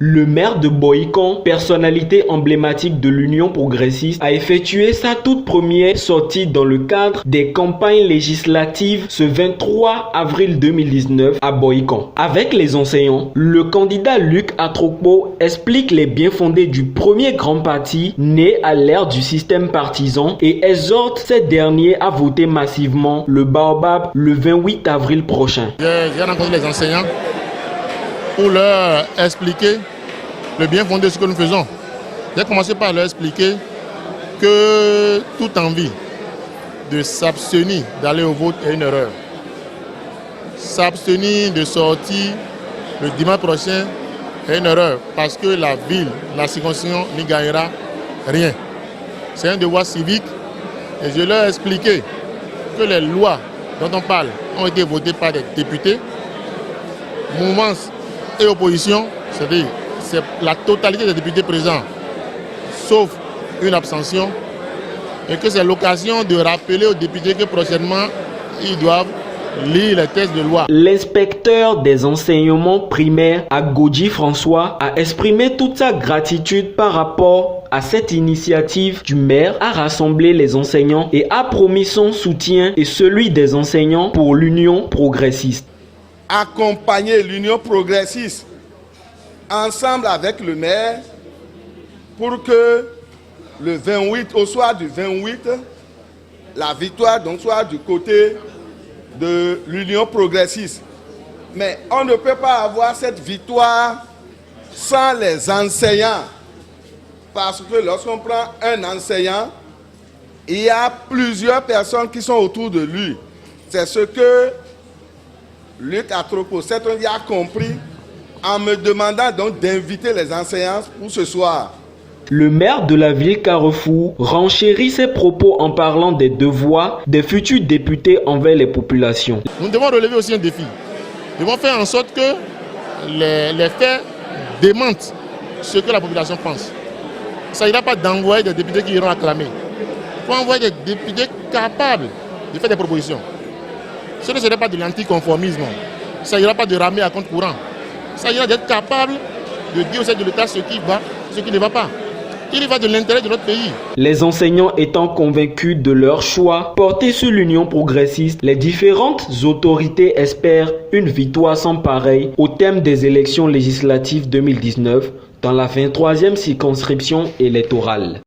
Le maire de Bohican, personnalité emblématique de l'Union progressiste, a effectué sa toute première sortie dans le cadre des campagnes législatives ce 23 avril 2019 à Bohican. Avec les enseignants, le candidat Luc Atrokpo explique les bien-fondés du premier grand parti né à l'ère du système partisan et exhorte ces derniers à voter massivement le Baobab le 28 avril prochain. J'ai rencontré les enseignants pour leur expliquer le bien fondé de ce que nous faisons. J'ai commencé par leur expliquer que toute envie de s'abstenir d'aller au vote est une erreur. S'abstenir de sortir le dimanche prochain est une erreur parce que la ville, la circonscription n'y gagnera rien. C'est un devoir civique et je leur ai expliqué que les lois dont on parle ont été votées par des députés, mouvance et opposition, c'est-à-dire c'est la totalité des députés présents, sauf une abstention, et que c'est l'occasion de rappeler aux députés que prochainement, ils doivent lire les textes de loi. L'inspecteur des enseignements primaires à Godji François a exprimé toute sa gratitude par rapport à cette initiative du maire à rassembler les enseignants et a promis son soutien et celui des enseignants pour l'Union progressiste. Accompagner l'Union progressiste ensemble avec le maire pour que le 28, au soir du 28, la victoire donc soit du côté de l'Union progressiste. Mais on ne peut pas avoir cette victoire sans les enseignants. Parce que lorsqu'on prend un enseignant, il y a plusieurs personnes qui sont autour de lui. C'est ce que Luc Atrokpo a compris en me demandant donc d'inviter les enseignants pour ce soir. Le maire de la ville Carrefour renchérit ses propos en parlant des devoirs des futurs députés envers les populations. Nous devons relever aussi un défi. Nous devons faire en sorte que les faits démentent ce que la population pense. Il ne s'agira pas d'envoyer des députés qui iront acclamer. Il faut envoyer des députés capables de faire des propositions. Ce ne serait pas de l'anticonformisme. Il ne s'agira pas de ramer à compte courant. Il s'agira d'être capable de dire au chef de l'État ce qui va, ce qui ne va pas. Il y va de l'intérêt de notre pays. Les enseignants étant convaincus de leur choix porté sur l'Union progressiste, les différentes autorités espèrent une victoire sans pareil au thème des élections législatives 2019 dans la 23e circonscription électorale.